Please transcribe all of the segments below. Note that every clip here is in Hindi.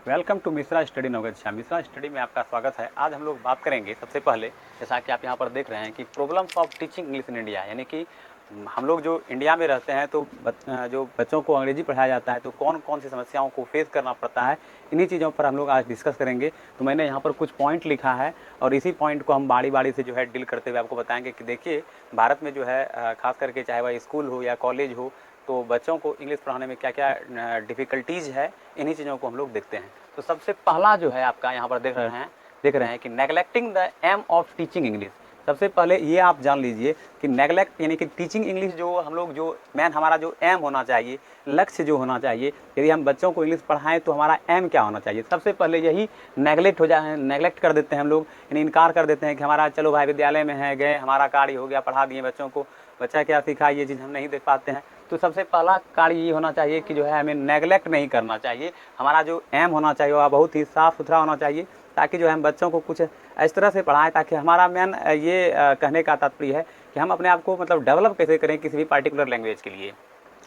Welcome to Mishra study knowledge. Mishra study में आपका स्वागत है। आज हम लोग बात करेंगे सबसे पहले, जैसा कि आप यहाँ पर देख रहे हैं कि problems of teaching English in India, यानी कि हम लोग जो इंडिया में रहते हैं तो जो बच्चों को अंग्रेजी पढ़ाया जाता है तो कौन कौन सी समस्याओं को फेस करना पड़ता है, इन्हीं चीज़ों पर हम लोग आज डिस्कस करेंगे। तो मैंने यहाँ पर कुछ पॉइंट लिखा है और इसी पॉइंट को हम बारी बारी से जो है डील करते हुए आपको बताएंगे कि देखिए भारत में जो है खास करके चाहे वह स्कूल हो या कॉलेज हो, तो बच्चों को इंग्लिश पढ़ाने में क्या क्या डिफ़िकल्टीज़ है, इन्हीं चीज़ों को हम लोग देखते हैं। तो सबसे पहला जो है आपका यहाँ पर देख रहे हैं कि neglecting the aim of teaching English. सबसे पहले ये आप जान लीजिए कि नेगलेक्ट यानी कि टीचिंग इंग्लिश जो हम लोग जो मेन हमारा जो एम होना चाहिए, लक्ष्य जो होना चाहिए, यदि हम बच्चों को इंग्लिश पढ़ाएं तो हमारा एम क्या होना चाहिए, सबसे पहले यही नेगलेक्ट कर देते हैं हम लोग, यानी इनकार कर देते हैं कि हमारा चलो भाई विद्यालय में है गए, हमारा कार्य हो गया, पढ़ा दिए बच्चों को, बच्चा क्या सीखा ये चीज़ हम नहीं देख पाते हैं। तो सबसे पहला कार्य ये होना चाहिए कि जो है हमें नेगलेक्ट नहीं करना चाहिए। हमारा जो एम होना चाहिए वह बहुत ही साफ़ सुथरा होना चाहिए, ताकि जो है हम बच्चों को कुछ इस तरह से पढ़ाएं ताकि हमारा मेन ये कहने का तात्पर्य है कि हम अपने आप को मतलब डेवलप कैसे करें किसी भी पार्टिकुलर लैंग्वेज के लिए।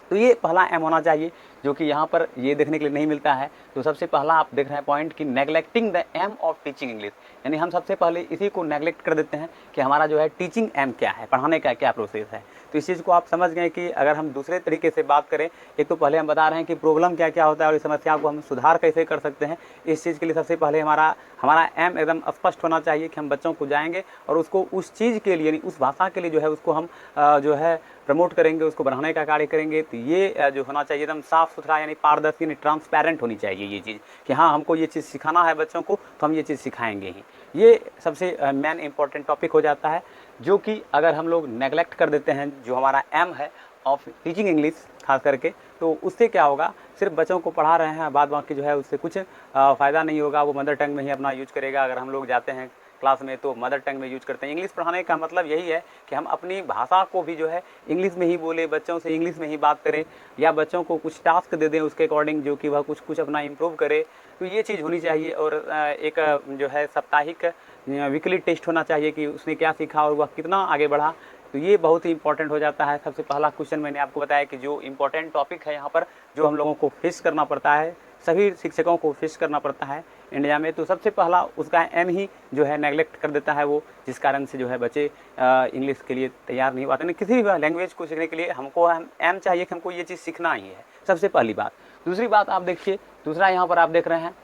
तो ये पहला एम होना चाहिए, जो कि यहाँ पर ये देखने के लिए नहीं मिलता है। तो सबसे पहला आप देख रहे हैं पॉइंट कि neglecting the aim of teaching English, यानी हम सबसे पहले इसी को नेगलेक्ट कर देते हैं कि हमारा जो है टीचिंग एम क्या है, पढ़ाने का क्या प्रोसेस है। तो इस चीज़ को आप समझ गए कि अगर हम दूसरे तरीके से बात करें, एक तो पहले हम बता रहे हैं कि प्रॉब्लम क्या क्या होता है और इस समस्या को हम सुधार कैसे कर सकते हैं। इस चीज़ के लिए सबसे पहले हमारा एम एकदम स्पष्ट होना चाहिए कि हम बच्चों को जाएंगे और उसको उस चीज़ के लिए, यानी उस भाषा के लिए जो है उसको हम जो है प्रमोट करेंगे, उसको बढ़ाने का कार्य करेंगे। तो ये जो होना चाहिए एकदम साफ़ सुथरा, यानी पारदर्शी, यानी ट्रांसपेरेंट होनी चाहिए ये चीज़ कि हाँ हमको ये चीज़ सिखाना है बच्चों को तो हम ये चीज़ सिखाएंगे ही। ये सबसे मेन इंपॉर्टेंट टॉपिक हो जाता है, जो कि अगर हम लोग नेगलेक्ट कर देते हैं जो हमारा एम है ऑफ टीचिंग इंग्लिश खास करके, तो उससे क्या होगा, सिर्फ बच्चों को पढ़ा रहे हैं, बाद बाकी जो है उससे कुछ फ़ायदा नहीं होगा। वो मदर टंग में ही अपना यूज करेगा। अगर हम लोग जाते हैं क्लास में तो मदर टंग में यूज करते हैं। इंग्लिश पढ़ाने का मतलब यही है कि हम अपनी भाषा को भी जो है इंग्लिश में ही बोले, बच्चों से इंग्लिश में ही बात करें, या बच्चों को कुछ टास्क दे दें उसके अकॉर्डिंग, जो कि वह कुछ अपना इम्प्रूव करे। तो ये चीज़ होनी चाहिए। और एक जो है साप्ताहिक वीकली टेस्ट होना चाहिए कि उसने क्या सीखा और वह कितना आगे बढ़ा। तो ये बहुत ही इंपॉर्टेंट हो जाता है। सबसे पहला क्वेश्चन मैंने आपको बताया कि जो इम्पोर्टेंट टॉपिक है यहाँ पर, जो हम लोगों को फेस करना पड़ता है, सभी शिक्षकों को फेस करना पड़ता है इंडिया में, तो सबसे पहला उसका एम ही जो है नेगलेक्ट कर देता है वो, जिस कारण से जो है बच्चे इंग्लिश के लिए तैयार नहीं पाते। किसी भी लैंग्वेज को सीखने के लिए हमको एम चाहिए कि हमको ये चीज़ सीखना ही है, सबसे पहली बात। दूसरी बात आप देखिए, दूसरा यहाँ पर आप देख रहे हैं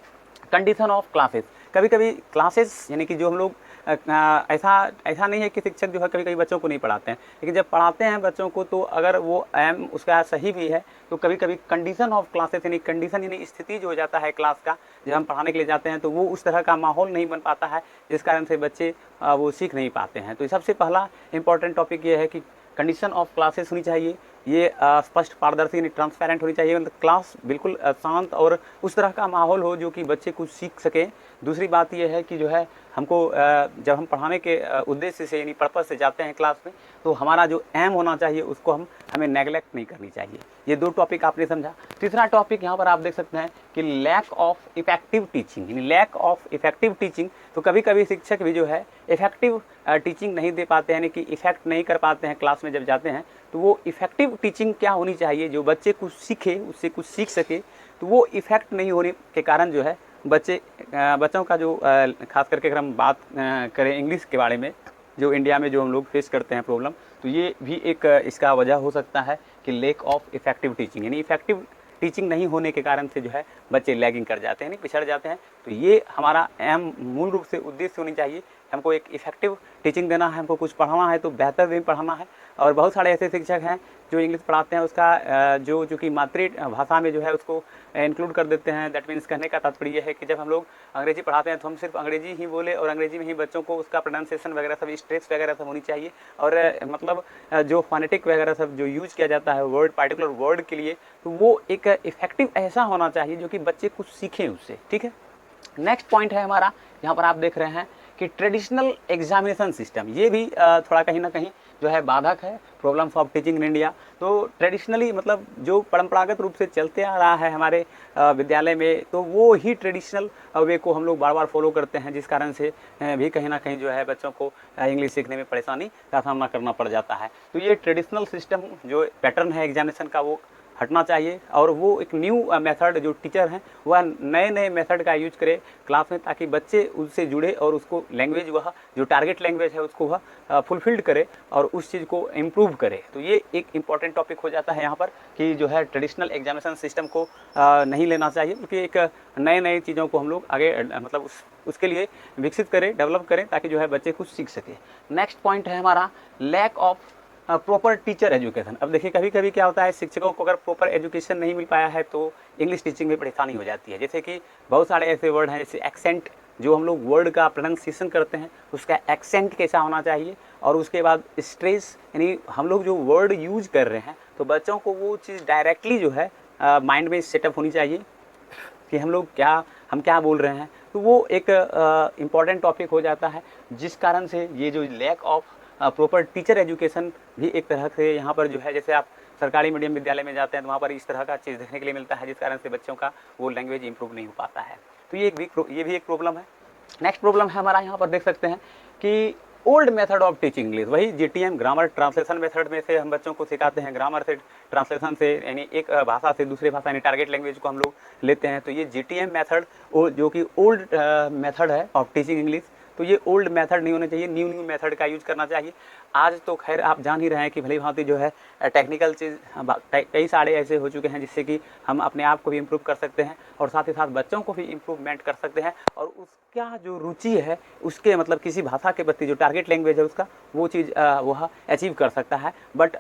कंडीशन ऑफ क्लासेस। कभी कभी क्लासेस, यानी कि जो हम लोग ऐसा नहीं है कि शिक्षक जो है कभी कभी बच्चों को नहीं पढ़ाते हैं, लेकिन जब पढ़ाते हैं बच्चों को तो अगर वो एम उसका सही भी है तो कभी कभी कंडीशन ऑफ क्लासेस, यानी कंडीशन यानी स्थिति जो हो जाता है क्लास का, जब हम पढ़ाने के लिए जाते हैं तो वो उस तरह का माहौल नहीं बन पाता है, जिस कारण से बच्चे वो सीख नहीं पाते हैं। तो सबसे पहला इंपॉर्टेंट टॉपिक ये है कि कंडीशन ऑफ क्लासेस होनी चाहिए, ये स्पष्ट पारदर्शी यानी ट्रांसपेरेंट होनी चाहिए, मतलब क्लास बिल्कुल शांत और उस तरह का माहौल हो जो कि बच्चे कुछ सीख सकें। दूसरी बात ये है कि जो है हमको जब हम पढ़ाने के उद्देश्य से यानी पर्पज़ से जाते हैं क्लास में, तो हमारा जो एम होना चाहिए उसको हमें नेगलेक्ट नहीं करनी चाहिए। ये दो टॉपिक आपने समझा। तीसरा टॉपिक यहाँ पर आप देख सकते हैं कि लैक ऑफ इफेक्टिव टीचिंग, यानी लैक ऑफ इफेक्टिव टीचिंग। तो कभी कभी शिक्षक भी जो है इफेक्टिव टीचिंग नहीं दे पाते हैं, यानी कि इफेक्ट नहीं कर पाते हैं क्लास में जब जाते हैं। तो वो इफेक्टिव टीचिंग क्या होनी चाहिए, जो बच्चे कुछ सीखे, उससे कुछ सीख सके। तो वो इफेक्ट नहीं होने के कारण जो है बच्चों का जो खास करके अगर हम बात करें इंग्लिश के बारे में, जो इंडिया में जो हम लोग फेस करते हैं प्रॉब्लम, तो ये भी एक इसका वजह हो सकता है कि लैक ऑफ इफेक्टिव टीचिंग, यानी इफेक्टिव टीचिंग नहीं होने के कारण से जो है बच्चे लैगिंग कर जाते हैं, यानी पिछड़ जाते हैं। तो ये हमारा एम मूल रूप से उद्देश्य होनी चाहिए, हमको एक इफेक्टिव टीचिंग देना है, हमको कुछ पढ़ाना है तो बेहतर वे पढ़ाना है। और बहुत सारे ऐसे शिक्षक हैं जो इंग्लिश पढ़ाते हैं, उसका जो कि मातृ भाषा में जो है उसको इंक्लूड कर देते हैं। दैट मीन्स कहने का तात्पर्य यह है कि जब हम लोग अंग्रेजी पढ़ाते हैं तो हम सिर्फ अंग्रेजी ही बोले और अंग्रेजी में ही बच्चों को उसका प्रोनाउंसिएशन वगैरह सब, स्ट्रेस वगैरह सब होनी चाहिए। और मतलब जो फोनेटिक वगैरह सब जो यूज़ किया जाता है वर्ड, पार्टिकुलर वर्ड के लिए, तो वो एक इफेक्टिव ऐसा होना चाहिए जो कि बच्चे कुछ सीखें उससे। ठीक है, नेक्स्ट पॉइंट है हमारा, यहाँ पर आप देख रहे हैं कि ट्रेडिशनल एग्जामिनेशन सिस्टम, ये भी थोड़ा कहीं ना कहीं जो है बाधक है problems of teaching in India. तो ट्रेडिशनली मतलब जो परंपरागत रूप से चलते आ रहा है हमारे विद्यालय में, तो वो ही ट्रेडिशनल वे को हम लोग बार बार फॉलो करते हैं, जिस कारण से भी कहीं ना कहीं जो है बच्चों को इंग्लिश सीखने में परेशानी का सामना करना पड़ जाता है। तो ये ट्रेडिशनल सिस्टम जो पैटर्न है एग्जामिनेशन का, वो हटना चाहिए और वो एक न्यू मेथड जो टीचर हैं वह नए नए मेथड का यूज करे क्लास में, ताकि बच्चे उससे जुड़े और उसको लैंग्वेज वह जो टारगेट लैंग्वेज है उसको वह फुलफिल्ड करे और उस चीज़ को इम्प्रूव करे। तो ये एक इम्पॉर्टेंट टॉपिक हो जाता है यहाँ पर कि जो है ट्रेडिशनल एग्जामिनेशन सिस्टम को नहीं लेना चाहिए, क्योंकि एक नए नए चीज़ों को हम लोग आगे मतलब उसके लिए विकसित करें, डेवलप करें, ताकि जो है बच्चे कुछ सीख सके। नेक्स्ट पॉइंट है हमारा lack of proper teacher education. अब देखिए कभी कभी क्या होता है, शिक्षकों को अगर प्रॉपर एजुकेशन नहीं मिल पाया है तो इंग्लिश टीचिंग में परेशानी हो जाती है। जैसे कि बहुत सारे ऐसे वर्ड हैं, जैसे एक्सेंट, जो हम लोग वर्ड का प्रोनाउंसिएशन करते हैं उसका एक्सेंट कैसा होना चाहिए, और उसके बाद स्ट्रेस, यानी हम लोग जो वर्ड यूज कर रहे हैं तो बच्चों को वो चीज़ डायरेक्टली जो है माइंड में सेटअप होनी चाहिए कि हम क्या बोल रहे हैं। तो वो एक इम्पॉर्टेंट टॉपिक हो जाता है, जिस कारण से ये जो lack of proper teacher education भी एक तरह से यहाँ पर जो है, जैसे आप सरकारी मीडियम विद्यालय में जाते हैं तो वहाँ पर इस तरह का चीज़ देखने के लिए मिलता है, जिस कारण से बच्चों का वो लैंग्वेज इंप्रूव नहीं हो पाता है। तो ये भी एक प्रॉब्लम है। नेक्स्ट प्रॉब्लम है हमारा, यहाँ पर देख सकते हैं कि old method of teaching English, वही जीटीएम ग्रामर ट्रांसलेशन मेथड में से हम बच्चों को सिखाते हैं, ग्रामर से ट्रांसलेशन से, यानी एक भाषा से दूसरी भाषा यानी टारगेट लैंग्वेज को हम लोग लेते हैं। तो ये जीटीएम मेथड जो कि ओल्ड मेथड है ऑफ टीचिंग इंग्लिश, तो ये ओल्ड मेथड नहीं होना चाहिए, न्यू मेथड का यूज करना चाहिए। आज तो खैर आप जान ही रहे हैं कि भली भांति जो है टेक्निकल चीज़ कई सारे ऐसे हो चुके हैं जिससे कि हम अपने आप को भी इम्प्रूव कर सकते हैं और साथ ही साथ बच्चों को भी इम्प्रूवमेंट कर सकते हैं, और उसका जो रुचि है उसके मतलब किसी भाषा के प्रति जो टारगेट लैंग्वेज है उसका वो चीज़ वह अचीव कर सकता है। बट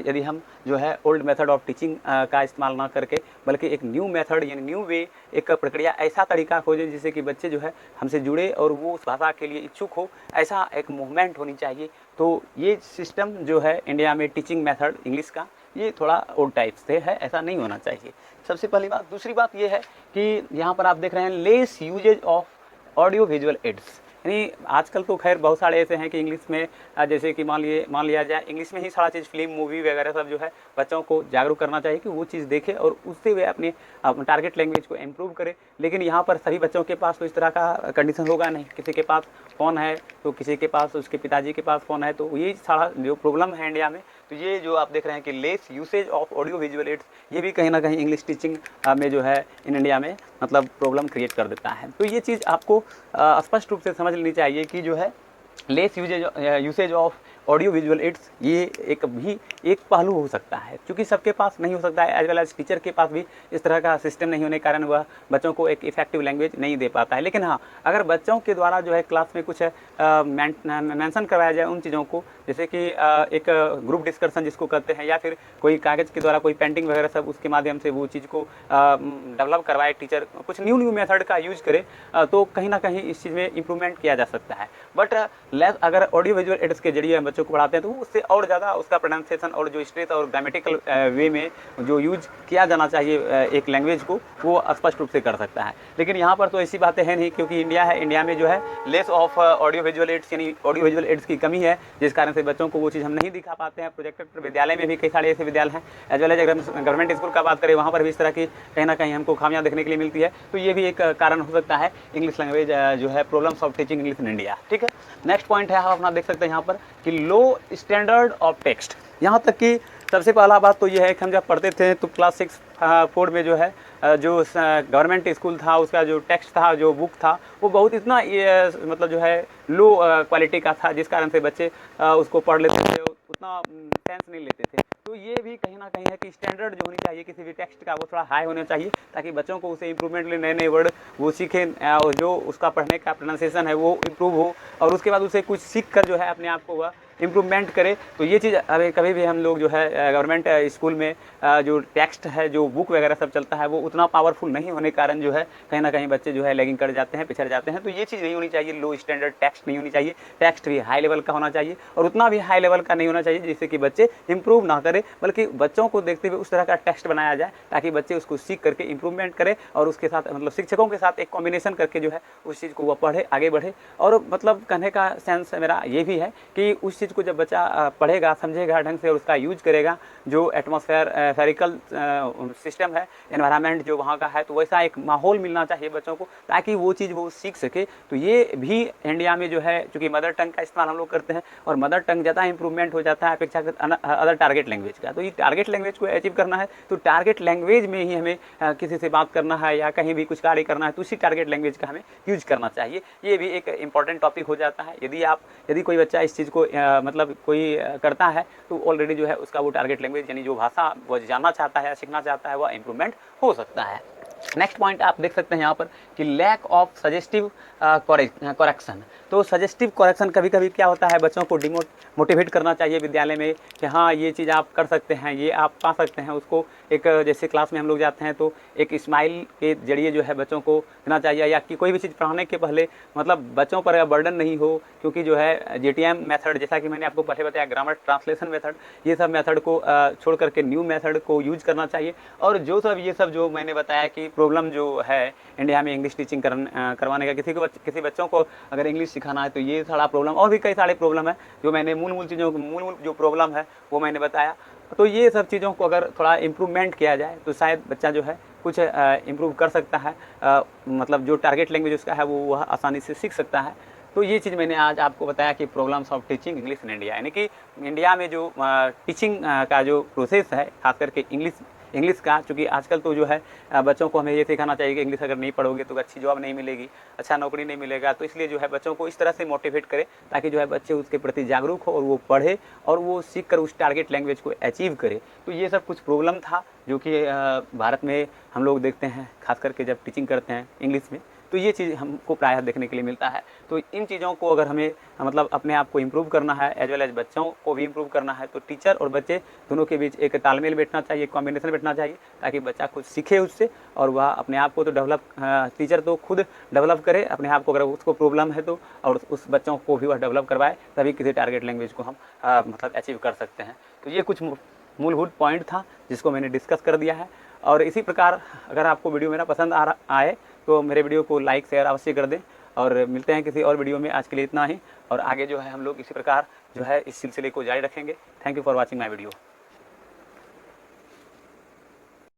यदि हम जो है ओल्ड मेथड ऑफ टीचिंग का इस्तेमाल ना करके बल्कि एक न्यू मेथड यानी न्यू वे, एक प्रक्रिया, ऐसा तरीका खोजें जिससे कि बच्चे जो है हमसे जुड़े और वो उस भाषा के लिए इच्छुक हो, ऐसा एक मूवमेंट होनी चाहिए। तो ये सिस्टम जो है इंडिया में टीचिंग मेथड इंग्लिश का, ये थोड़ा ओल्ड टाइप से है, ऐसा नहीं होना चाहिए। सबसे पहली बात। दूसरी बात ये है कि यहाँ पर आप देख रहे हैं less usages of audio visual aids, यानी आजकल तो खैर बहुत सारे ऐसे हैं कि इंग्लिश में जैसे कि मान लिया जाए इंग्लिश में ही सारा चीज़ फिल्म मूवी वगैरह सब जो है बच्चों को जागरूक करना चाहिए कि वो चीज़ देखे और उससे वे अपनी टारगेट लैंग्वेज को इम्प्रूव करे। लेकिन यहाँ पर सभी बच्चों के पास तो इस तरह का कंडीशन होगा नहीं, किसी के पास फ़ोन है तो किसी के पास उसके पिताजी के पास फ़ोन है, तो ये सारा जो प्रॉब्लम है इंडिया में। तो ये जो आप देख रहे हैं कि less usage of audio visual ads, ये भी कहीं ना कहीं इंग्लिश टीचिंग में जो है इन इंडिया में मतलब प्रॉब्लम क्रिएट कर देता है। तो ये चीज़ आपको स्पष्ट रूप से समझ लेनी चाहिए कि जो है less usage of audio visual ads ये एक पहलू हो सकता है, क्योंकि सबके पास नहीं हो सकता है, एज वेल एज टीचर के पास भी इस तरह का सिस्टम नहीं होने के कारण वह बच्चों को एक इफेक्टिव लैंग्वेज नहीं दे पाता है। लेकिन हाँ, अगर बच्चों के द्वारा जो है क्लास में कुछ मेंशन करवाया जाए उन चीज़ों को, जैसे कि एक ग्रुप डिस्कशन जिसको करते हैं, या फिर कोई कागज़ के द्वारा कोई पेंटिंग वगैरह सब उसके माध्यम से वो चीज़ को डेवलप करवाए, टीचर कुछ न्यू मेथड का यूज करे, तो कहीं ना कहीं इस चीज़ में इंप्रूवमेंट किया जा सकता है। बट अगर ऑडियो विजुअल एड्स के जरिए बच्चों को पढ़ाते हैं तो उससे और ज़्यादा उसका प्रोनाउंसिएशन और जो स्ट्रेस और ग्रामेटिकल वे में जो यूज किया जाना चाहिए एक लैंग्वेज को, वो स्पष्ट रूप से कर सकता है। लेकिन यहाँ पर तो ऐसी बातें हैं नहीं, क्योंकि इंडिया में जो है less of audio visual aids यानी ऑडियो विजुअल एड्स की कमी है, जिस कारण से बच्चों को वो चीज़ हम नहीं दिखा पाते हैं। प्रोजेक्टर विद्यालय में भी कई सारे ऐसे विद्यालय हैं, as well as government school का बात करें वहाँ पर भी इस तरह की कहीं ना कहीं हमको खामियां देखने के लिए मिलती है। तो ये भी एक कारण हो सकता है इंग्लिश लैंग्वेज जो है problems of teaching English in India. ठीक है, नेक्स्ट पॉइंट है, आप अपना देख सकते हैं यहाँ पर कि लो स्टैंडर्ड ऑफ टेक्स्ट। यहाँ तक कि सबसे पहला बात तो ये है कि हम जब पढ़ते थे तो क्लास 6-4 में जो है जो गवर्नमेंट स्कूल था उसका जो टेक्स्ट था, जो बुक था, वो बहुत इतना मतलब जो है लो क्वालिटी का था, जिस कारण से बच्चे उसको पढ़ लेते थे, उतना सेंस नहीं लेते थे। तो ये भी कहीं ना कहीं है कि स्टैंडर्ड जो होनी चाहिए किसी भी टेक्स्ट का वो थोड़ा हाई होना चाहिए, ताकि बच्चों को उसे इम्प्रूवमेंट ले नए नए वर्ड वो सीखें और जो उसका पढ़ने का प्रोनाउंसिएशन है वो इम्प्रूव हो, और उसके बाद उसे कुछ सीख कर जो है अपने आप को वह इम्प्रूवमेंट करे। तो ये चीज़ अभी कभी भी हम लोग जो है गवर्नमेंट स्कूल में जो टेक्स्ट है, जो बुक वगैरह सब चलता है, वो उतना पावरफुल नहीं होने के कारण जो है कहीं ना कहीं बच्चे जो है लैगिंग कर जाते हैं, पिछड़ जाते हैं। तो ये चीज़ नहीं होनी चाहिए, लो स्टैंडर्ड टेक्स्ट नहीं होनी चाहिए, टेक्स्ट भी हाई लेवल का होना चाहिए, और उतना भी हाई लेवल का नहीं होना चाहिए जिससे कि बच्चे इंप्रूव ना करें, बल्कि बच्चों को देखते हुए उस तरह का टेक्स्ट बनाया जाए ताकि बच्चे उसको सीख करके इंप्रूवमेंट करें, और उसके साथ मतलब शिक्षकों के साथ एक कॉम्बिनेशन करके जो है उस चीज़ को वह पढ़े, आगे बढ़े। और मतलब कहने का सेंस मेरा ये भी है कि उस चीज़ चीज़ को जब बच्चा पढ़ेगा, समझेगा ढंग से और उसका यूज करेगा, जो एटमॉस्फेरिकल सिस्टम है, एनवायरनमेंट जो वहाँ का है, तो वैसा एक माहौल मिलना चाहिए बच्चों को ताकि वो चीज़ वो सीख सके। तो ये भी इंडिया में जो है चूँकि मदर टंग का इस्तेमाल हम लोग करते हैं और मदर टंग ज़्यादा इंप्रूवमेंट हो जाता है अपेक्षाकृत अदर टारगेट लैंग्वेज का। तो ये टारगेट लैंग्वेज को अचीव करना है तो टारगेट लैंग्वेज में ही हमें किसी से बात करना है या कहीं भी कुछ कार्य करना है तो उसी टारगेट लैंग्वेज का हमें यूज करना चाहिए। ये भी एक इंपॉर्टेंट टॉपिक हो जाता है। यदि कोई बच्चा इस चीज़ को मतलब कोई करता है तो ऑलरेडी जो है उसका वो टारगेट लैंग्वेज यानी जो भाषा वो जानना चाहता है या सीखना चाहता है वह इंप्रूवमेंट हो सकता है। नेक्स्ट पॉइंट आप देख सकते हैं यहाँ पर कि लैक ऑफ सजेस्टिव करेक्शन। तो सजेस्टिव करेक्शन कभी कभी क्या होता है, बच्चों को मोटिवेट करना चाहिए विद्यालय में कि हाँ ये चीज़ आप कर सकते हैं, ये आप पा सकते हैं। उसको एक जैसे क्लास में हम लोग जाते हैं तो एक स्माइल के जरिए जो है बच्चों को देना चाहिए, या कि कोई भी चीज़ पढ़ाने के पहले मतलब बच्चों पर बर्डन नहीं हो, क्योंकि जो है JTM मेथड जैसा कि मैंने आपको पहले बताया, ग्रामर ट्रांसलेशन मेथड, ये सब मेथड को छोड़ करके न्यू मेथड को यूज करना चाहिए। और ये सब जो मैंने बताया कि प्रॉब्लम जो है इंडिया में इंग्लिश टीचिंग करवाने का, किसी बच्चों को अगर इंग्लिश सिखाना है तो ये सारा प्रॉब्लम, और भी कई सारे प्रॉब्लम है जो मैंने मूल जो प्रॉब्लम है वो मैंने बताया। तो ये सब चीज़ों को अगर थोड़ा इम्प्रूवमेंट किया जाए तो शायद बच्चा जो है कुछ इम्प्रूव कर सकता है, मतलब जो टारगेट लैंग्वेज उसका है वो वह आसानी से सीख सकता है। तो ये चीज़ मैंने आज आपको बताया कि problems of teaching English in India, यानी कि इंडिया में जो टीचिंग का जो प्रोसेस है खास करके इंग्लिश का, चूँकि आजकल तो जो है बच्चों को हमें ये सिखाना चाहिए कि इंग्लिश अगर नहीं पढ़ोगे तो अच्छी जॉब नहीं मिलेगी, अच्छा नौकरी नहीं मिलेगा। तो इसलिए जो है बच्चों को इस तरह से मोटिवेट करें ताकि जो है बच्चे उसके प्रति जागरूक हो और वो पढ़े और वो सीख कर उस टारगेट लैंग्वेज को अचीव करे। तो ये सब कुछ प्रॉब्लम था जो कि भारत में हम लोग देखते हैं, खास करके जब टीचिंग करते हैं इंग्लिश में, तो ये चीज़ हमको प्रायः देखने के लिए मिलता है। तो इन चीज़ों को अगर हमें मतलब अपने आप को इम्प्रूव करना है एज वेल एज बच्चों को भी इम्प्रूव करना है, तो टीचर और बच्चे दोनों के बीच एक तालमेल बैठना चाहिए, एक कॉम्बिनेशन बैठना चाहिए ताकि बच्चा खुद सीखे उससे और वह अपने आप को तो डेवलप, टीचर तो खुद डेवलप करे अपने आप को अगर उसको प्रॉब्लम है तो, और उस बच्चों को भी वह डेवलप करवाए, तभी किसी टारगेट लैंग्वेज को हम मतलब अचीव कर सकते हैं। तो ये कुछ मूलभूत पॉइंट था जिसको मैंने डिस्कस कर दिया है। और इसी प्रकार अगर आपको वीडियो मेरा पसंद आए तो मेरे वीडियो को लाइक शेयर अवश्य कर दें, और मिलते हैं किसी और वीडियो में। आज के लिए इतना ही, और आगे जो है हम लोग इसी प्रकार जो है इस सिलसिले को जारी रखेंगे। Thank you for watching my video.